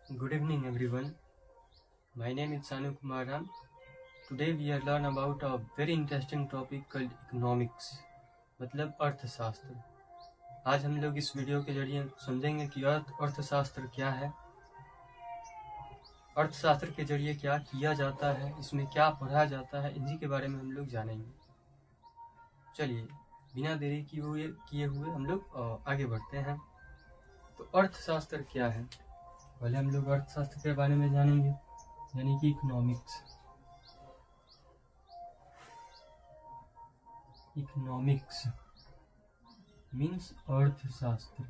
Good evening everyone. My name is Sanu Kumar Ram. Today we are learn about a very interesting topic called economics, मतलब अर्थशास्त्र। आज हम लोग इस video के जरिए समझेंगे कि अर्थशास्त्र क्या है, अर्थशास्त्र के जरिए क्या किया जाता है, इसमें क्या पढ़ा जाता है, इन्हीं के बारे में हम लोग जानेंगे। चलिए बिना देरी किए हुए हम लोग आगे बढ़ते हैं। तो अर्थशास्त्र क्या है, पहले हम लोग अर्थशास्त्र के बारे में जानेंगे, यानी कि इकोनॉमिक्स। इकोनॉमिक्स मीन्स अर्थशास्त्र।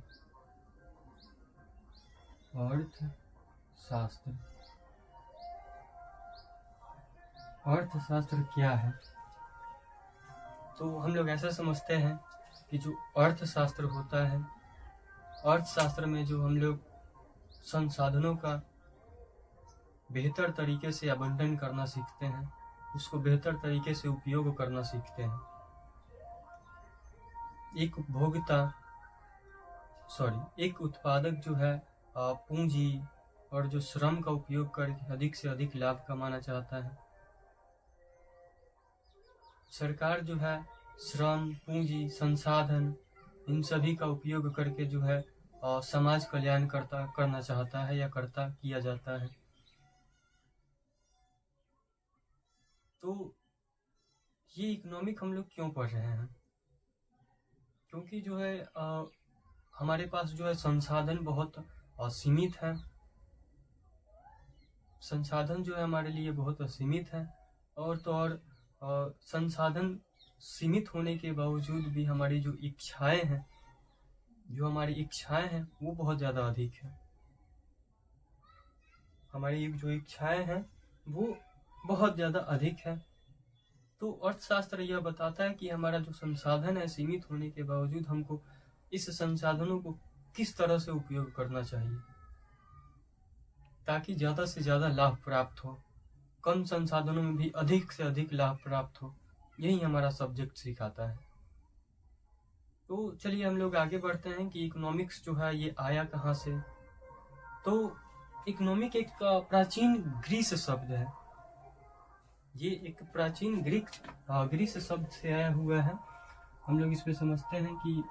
अर्थशास्त्र अर्थशास्त्र क्या है? तो हम लोग ऐसा समझते हैं कि जो अर्थशास्त्र होता है, अर्थशास्त्र में जो हम लोग संसाधनों का बेहतर तरीके से आवंटन करना सीखते हैं, उसको बेहतर तरीके से उपयोग करना सीखते हैं। एक उत्पादक जो है पूंजी और जो श्रम का उपयोग करके अधिक से अधिक लाभ कमाना चाहता है। सरकार जो है श्रम, पूंजी, संसाधन इन सभी का उपयोग करके जो है समाज कल्याण करना चाहता है या किया जाता है। तो ये इकोनॉमिक हम लोग क्यों पढ़ रहे हैं? क्योंकि जो है हमारे पास जो है संसाधन बहुत सीमित है। संसाधन जो है हमारे लिए बहुत सीमित है, और तो और संसाधन सीमित होने के बावजूद भी हमारी जो इच्छाएं हैं वो बहुत ज़्यादा अधिक है। हमारी जो इच्छाएं हैं वो बहुत ज़्यादा अधिक है। तो अर्थशास्त्र यह बताता है कि हमारा जो संसाधन है सीमित होने के बावजूद हमको इस संसाधनों को किस तरह से उपयोग करना चाहिए ताकि ज़्यादा से ज़्यादा लाभ प्राप्त हो, कम संसाधनों में भी अधिक से अधिक लाभ प्राप्त हो। यही हमारा सब्जेक्ट सिखाता है। तो चलिए हम लोग आगे बढ़ते हैं कि इकोनॉमिक्स जो है ये आया कहाँ से। तो इकोनॉमिक एक प्राचीन ग्रीस शब्द है। ये एक प्राचीन ग्रीस शब्द से आया हुआ है। हम लोग इसमें समझते हैं कि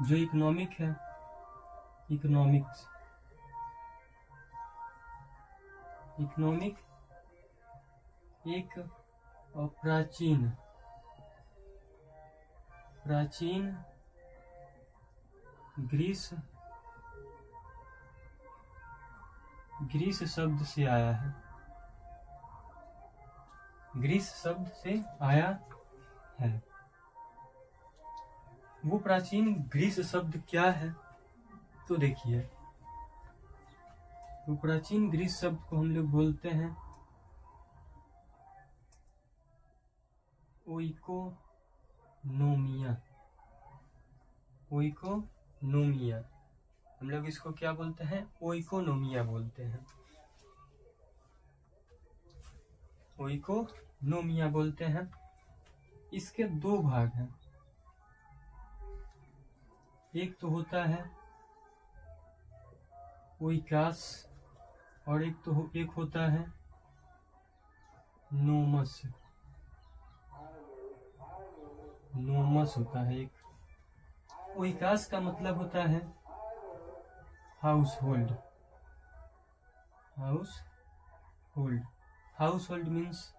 जो इकोनॉमिक है, इकोनॉमिक एक प्राचीन ग्रीस शब्द से आया है। ग्रीस शब्द से आया है। वो प्राचीन ग्रीस शब्द क्या है? तो देखिए, तो प्राचीन ग्रीस शब्द को हम लोग बोलते हैं ओइकोनोमिया। हम लोग इसको क्या बोलते हैं? ओइकोनोमिया बोलते हैं। ओइकोनोमिया बोलते हैं। इसके दो भाग हैं। एक तो होता है ओइकास और एक होता है नोमस। नोमस होता है एक। ओइकास का मतलब होता है हाउसहोल्ड। हाउसहोल्ड मीन्स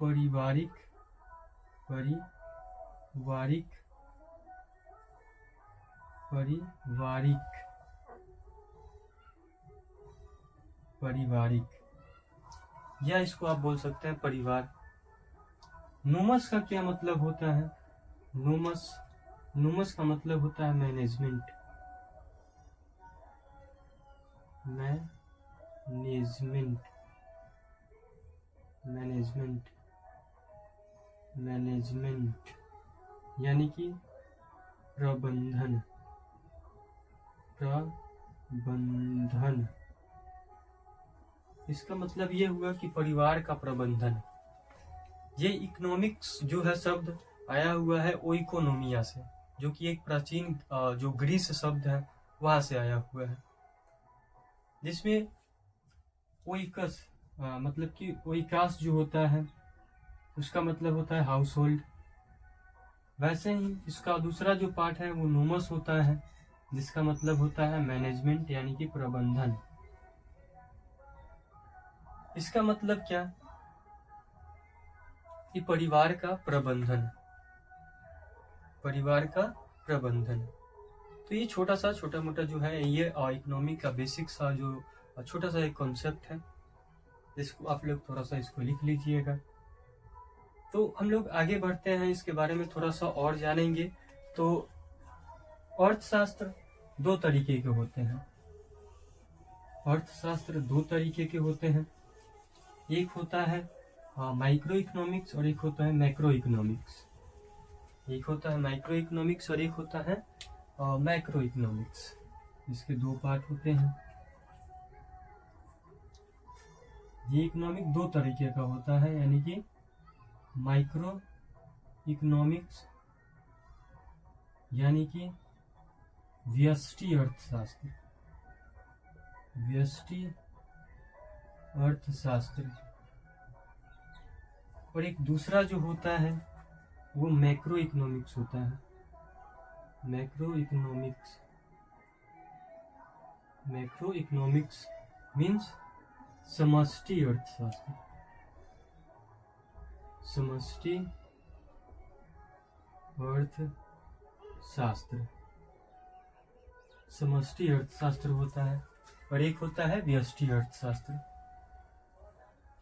पारिवारिक। या इसको आप बोल सकते हैं परिवार। नोमस का क्या मतलब होता है? नोमस का मतलब होता है मैनेजमेंट। यानी कि प्रबंधन। इसका मतलब ये हुआ कि परिवार का प्रबंधन। ये इकोनॉमिक्स जो है शब्द आया हुआ है ओइकोनोमिया से, जो कि एक प्राचीन जो ग्रीस शब्द है वहां से आया हुआ है। जिसमें ओइकस मतलब कि ओइकास जो होता है उसका मतलब होता है हाउस होल्ड। वैसे ही इसका दूसरा जो पार्ट है वो नोमस होता है, जिसका मतलब होता है मैनेजमेंट यानी कि प्रबंधन। इसका मतलब क्या कि परिवार का प्रबंधन, परिवार का प्रबंधन। तो ये छोटा मोटा जो है ये इकोनॉमिक का बेसिक सा जो छोटा सा एक कॉन्सेप्ट है, जिसको आप लोग थोड़ा सा इसको लिख लीजिएगा। तो हम लोग आगे बढ़ते हैं, इसके बारे में थोड़ा सा और जानेंगे। तो अर्थशास्त्र दो तरीके के होते हैं, अर्थशास्त्र दो तरीके के होते हैं। एक होता है माइक्रो इकोनॉमिक्स और एक होता है मैक्रो इकोनॉमिक्स। एक होता है माइक्रो इकोनॉमिक्स और एक होता है मैक्रो इकोनॉमिक्स। इसके दो पार्ट होते हैं। ये इकोनॉमिक दो तरीके का होता है, यानी कि माइक्रो इकोनॉमिक्स यानी कि व्यष्टि अर्थशास्त्र, व्यष्टि अर्थशास्त्र। और एक दूसरा जो होता है वो मैक्रो इकोनॉमिक्स होता है, macro economics. Macro economics means समष्टि अर्थशास्त्र, समष्टि अर्थशास्त्र, समष्टि अर्थशास्त्र होता है। और एक होता है व्यष्टि अर्थशास्त्र।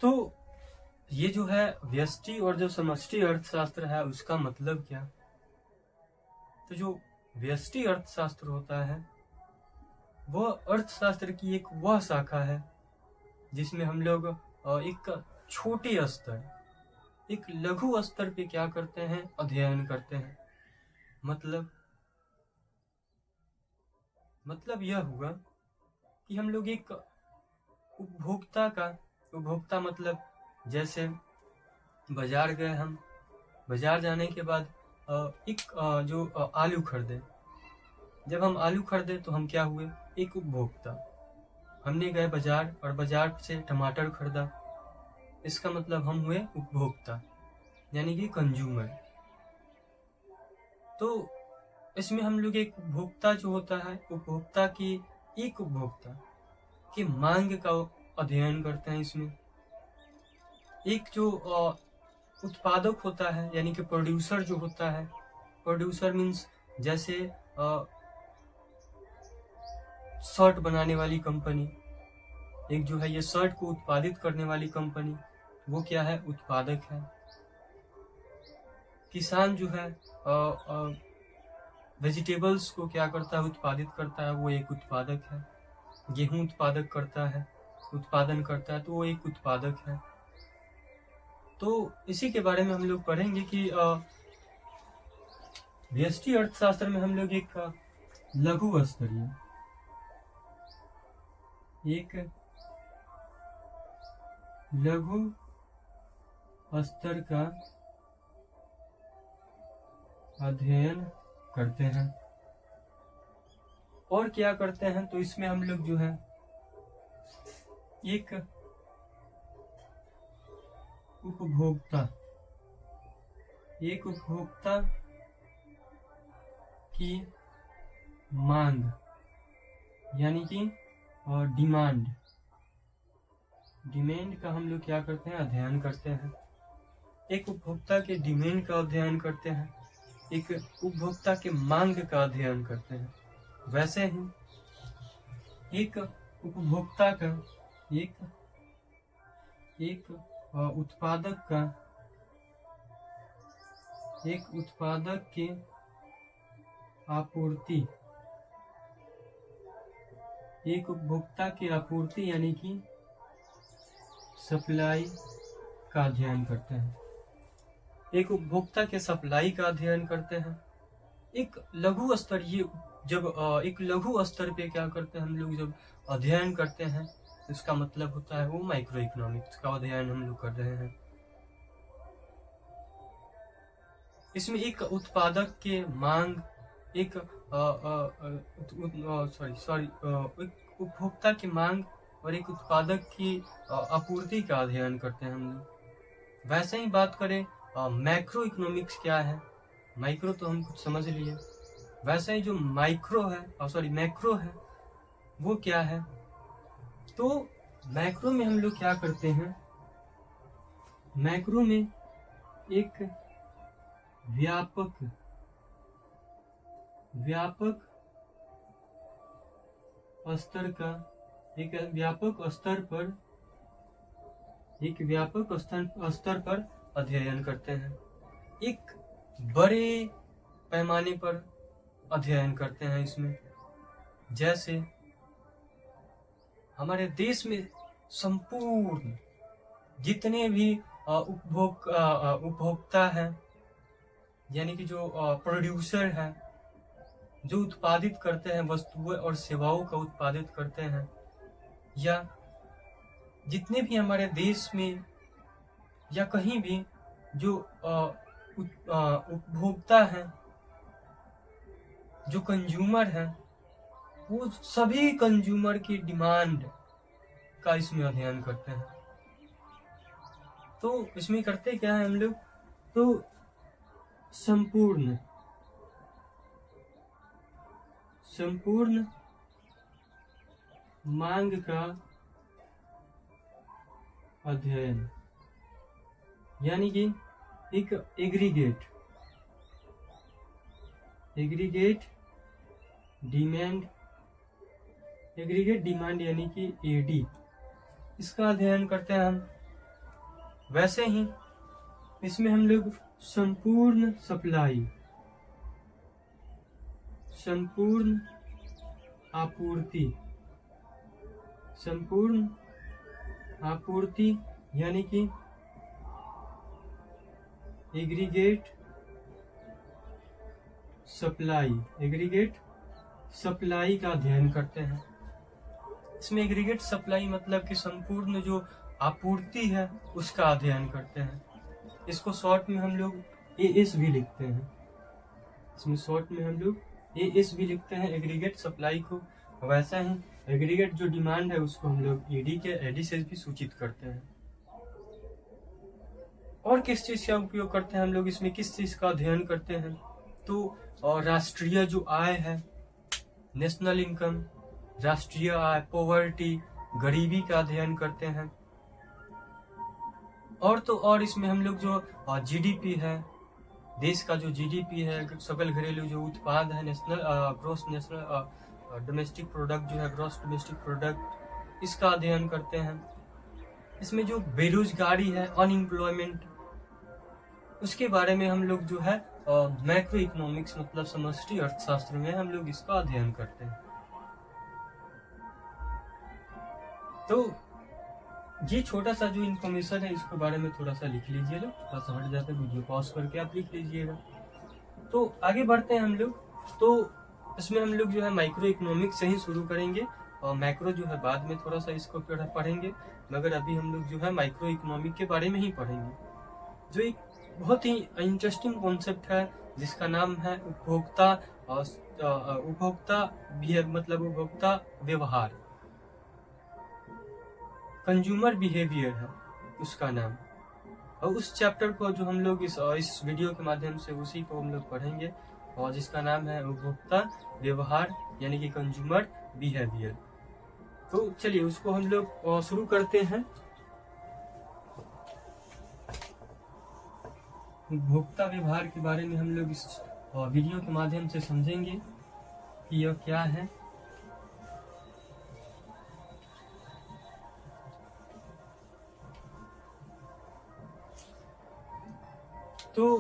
तो ये जो है व्यष्टि और जो समष्टि अर्थशास्त्र है उसका मतलब क्या। तो जो व्यष्टि अर्थशास्त्र होता है वह अर्थशास्त्र की एक वह शाखा है जिसमें हम लोग एक छोटे स्तर, एक लघु स्तर पे क्या करते हैं, अध्ययन करते हैं। मतलब यह हुआ कि हम लोग एक उपभोक्ता मतलब जैसे बाजार गए, हम बाजार जाने के बाद जो आलू खरीदे। जब हम आलू खरीदे तो हम क्या हुए, एक उपभोक्ता। हमने गए बाजार और बाजार से टमाटर खरीदा, इसका मतलब हम हुए उपभोक्ता यानी कि कंज्यूमर। तो इसमें हम लोग एक उपभोक्ता जो होता है, उपभोक्ता की एक उपभोक्ता की मांग का अध्ययन करते हैं। इसमें एक जो उत्पादक होता है यानी कि प्रोड्यूसर जो होता है, प्रोड्यूसर मीन्स जैसे शर्ट बनाने वाली कंपनी, एक जो है ये शर्ट को उत्पादित करने वाली कंपनी, वो क्या है, उत्पादक है। किसान जो है वेजिटेबल्स को क्या करता है, उत्पादित करता है, वो एक उत्पादक है। गेहूं उत्पादन करता है तो वो एक उत्पादक है। तो इसी के बारे में हम लोग पढ़ेंगे कि व्यष्टि अर्थशास्त्र में हम लोग एक लघु स्तरीय, एक लघु स्तर का अध्ययन करते हैं। और क्या करते हैं, तो इसमें हम लोग जो है एक उपभोक्ता की मांग यानी कि डिमांड का हम लोग क्या करते हैं, अध्ययन करते हैं। एक उपभोक्ता के डिमांड का अध्ययन करते हैं, एक उपभोक्ता के मांग का अध्ययन करते हैं। वैसे ही एक उपभोक्ता का एक उत्पादक के आपूर्ति, एक उपभोक्ता की आपूर्ति यानी कि सप्लाई का अध्ययन करते हैं। एक उपभोक्ता के सप्लाई का अध्ययन करते हैं। एक लघु स्तरीय, जब एक लघु स्तर पे क्या करते हैं हम लोग, जब अध्ययन करते हैं, इसका मतलब होता है वो माइक्रो इकोनॉमिक्स का अध्ययन हम लोग कर रहे हैं। इसमें एक उत्पादक के मांग, एक उपभोक्ता की मांग और एक उत्पादक की आपूर्ति का अध्ययन करते हैं हम लोग। वैसे ही बात करें मैक्रो इकोनॉमिक्स क्या है, माइक्रो तो हम कुछ समझ लिए, वैसे ही जो मैक्रो है वो क्या है। तो मैक्रो में हम लोग क्या करते हैं, मैक्रो में एक व्यापक स्तर पर अध्ययन करते हैं, एक बड़े पैमाने पर अध्ययन करते हैं इसमें। जैसे हमारे देश में संपूर्ण जितने भी उपभोक्ता हैं, यानी कि जो प्रोड्यूसर हैं, जो उत्पादित करते हैं वस्तुएं और सेवाओं का उत्पादित करते हैं, या जितने भी हमारे देश में या कहीं भी जो उपभोक्ता हैं, जो कंज्यूमर हैं, वो सभी कंज्यूमर की डिमांड का इसमें अध्ययन करते हैं। तो इसमें करते क्या है हम लोग, तो संपूर्ण मांग का अध्ययन, यानी कि एक एग्रीगेट डिमांड यानी कि एडी, इसका अध्ययन करते हैं हम। वैसे ही इसमें हम लोग संपूर्ण आपूर्ति यानी कि एग्रीगेट सप्लाई का अध्ययन करते हैं। इसमें एग्रीगेट सप्लाई मतलब कि संपूर्ण जो आपूर्ति है उसका अध्ययन करते हैं। इसको शॉर्ट में हम लोग एएस भी लिखते हैं, एग्रीगेट सप्लाई को। वैसा ही एग्रीगेट जो डिमांड है उसको हम लोग एडी से भी सूचित करते हैं। और किस चीज का उपयोग करते हैं हम लोग इसमें, किस चीज का अध्ययन करते हैं, तो राष्ट्रीय जो आय है, नेशनल इनकम, राष्ट्रीय आय, पॉवर्टी, गरीबी का अध्ययन करते हैं। और इसमें हम लोग जो जीडीपी है, देश का जो जीडीपी है, सकल घरेलू जो उत्पाद है, ग्रॉस डोमेस्टिक प्रोडक्ट जो है, ग्रॉस डोमेस्टिक प्रोडक्ट, इसका अध्ययन करते हैं। इसमें जो बेरोजगारी है, अनएम्प्लॉयमेंट, उसके बारे में हम लोग जो है मैक्रो इकोनॉमिक्स मतलब समष्टि अर्थशास्त्र में हम लोग इसका अध्ययन करते हैं। तो ये छोटा सा जो इन्फॉर्मेशन है इसके बारे में थोड़ा सा लिख लीजिएगा, थोड़ा सा हट जाता है, वीडियो पॉज करके आप लिख लीजिएगा। तो आगे बढ़ते हैं हम लोग। तो इसमें हम लोग जो है माइक्रो इकोनॉमिक्स से ही शुरू करेंगे और मैक्रो जो है बाद में थोड़ा सा इसको पढ़ेंगे, मगर अभी हम लोग जो है माइक्रो इकोनॉमिक के बारे में ही पढ़ेंगे, जो एक बहुत ही इंटरेस्टिंग कॉन्सेप्ट है जिसका नाम है उपभोक्ता व्यवहार, कंज्यूमर बिहेवियर है उसका नाम। और उस चैप्टर को जो हम लोग इस वीडियो के माध्यम से उसी को हम लोग पढ़ेंगे, और जिसका नाम है उपभोक्ता व्यवहार यानी कि कंज्यूमर बिहेवियर। तो चलिए उसको हम लोग शुरू करते हैं। उपभोक्ता व्यवहार के बारे में हम लोग इस वीडियो के माध्यम से समझेंगे कि यह क्या है। तो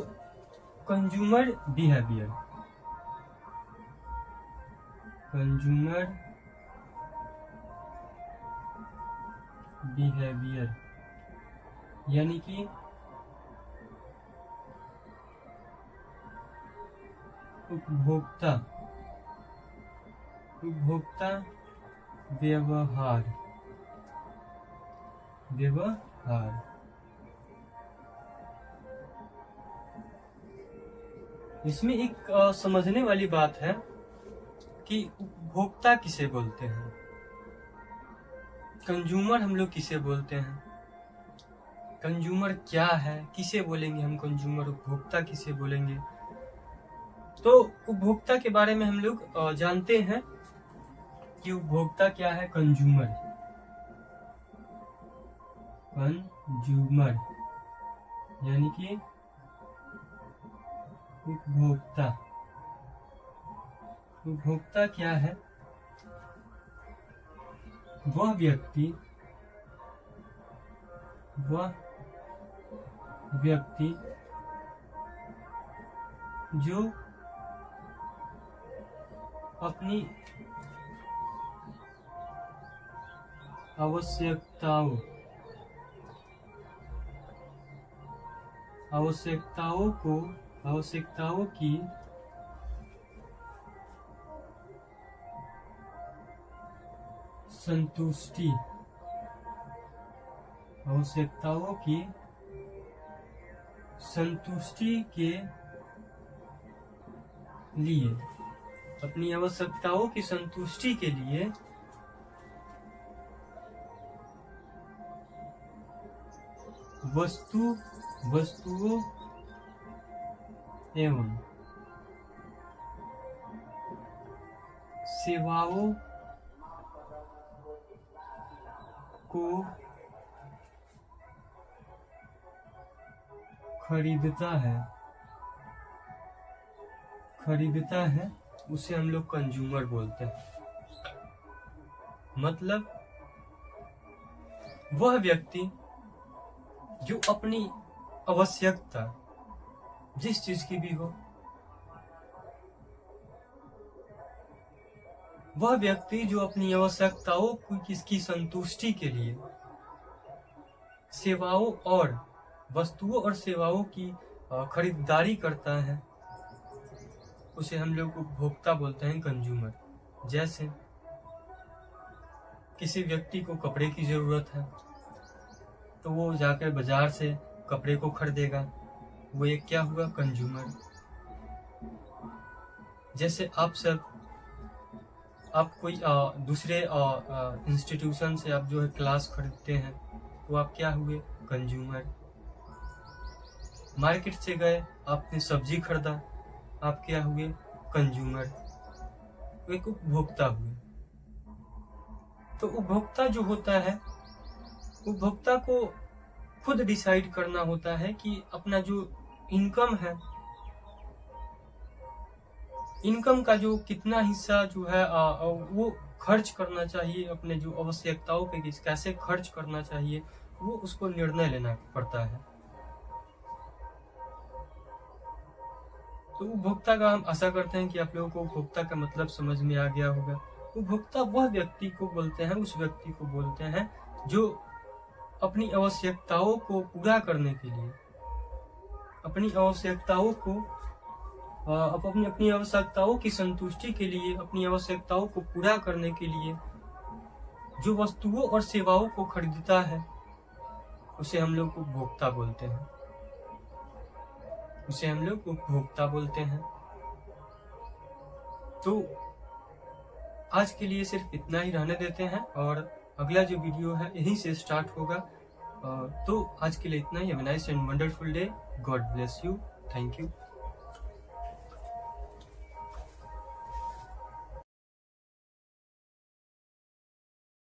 कंज्यूमर बिहेवियर यानी कि उपभोक्ता व्यवहार। इसमें एक समझने वाली बात है कि उपभोक्ता किसे बोलते हैं। कंज्यूमर हम लोग किसे बोलते हैं, कंज्यूमर क्या है, किसे बोलेंगे हम कंज्यूमर, उपभोक्ता किसे बोलेंगे। तो उपभोक्ता के बारे में हम लोग जानते हैं कि उपभोक्ता क्या है। कंज्यूमर, कंज्यूमर यानी कि उपभोक्ता। उपभोक्ता क्या है, वह व्यक्ति जो अपनी आवश्यकताओं की संतुष्टि के लिए, अपनी आवश्यकताओं की संतुष्टि के लिए वस्तुओं एवं सेवाओं को खरीदता है, उसे हम लोग कंज्यूमर बोलते हैं। मतलब वह व्यक्ति जो अपनी आवश्यकता जिस चीज की भी हो, वह व्यक्ति जो अपनी आवश्यकताओं की संतुष्टि के लिए सेवाओं और वस्तुओं और सेवाओं की खरीदारी करता है, उसे हम लोग उपभोक्ता बोलते हैं, कंज्यूमर। जैसे किसी व्यक्ति को कपड़े की जरूरत है तो वो जाकर बाजार से कपड़े को खरीदेगा, वो एक क्या हुआ, कंज्यूमर। जैसे आप कोई दूसरे इंस्टीट्यूशन से आप जो है क्लास खरीदते हैं तो आप क्या हुए, कंज्यूमर। मार्केट से गए, आपने सब्जी खरीदा, आप क्या हुए, कंज्यूमर। एक उपभोक्ता हुए। तो उपभोक्ता जो होता है, उपभोक्ता को खुद डिसाइड करना होता है कि अपना जो इनकम है, इनकम का जो कितना हिस्सा जो है वो खर्च करना चाहिए, अपने जो आवश्यकताओं पे कैसे खर्च करना चाहिए, वो उसको निर्णय लेना पड़ता है। तो उपभोक्ता का हम आशा करते हैं कि आप लोगों को उपभोक्ता का मतलब समझ में आ गया होगा। उपभोक्ता वह व्यक्ति को बोलते हैं, उस व्यक्ति को बोलते हैं जो अपनी आवश्यकताओं को पूरा करने के लिए, अपनी आवश्यकताओं की संतुष्टि के लिए, अपनी आवश्यकताओं को पूरा करने के लिए जो वस्तुओं और सेवाओं को खरीदता है, उसे हम लोग उपभोक्ता बोलते हैं। तो आज के लिए सिर्फ इतना ही रहने देते हैं और अगला जो वीडियो है यहीं से स्टार्ट होगा। तो आज के लिए इतना ही। Have a nice and wonderful day. God bless you. Thank you.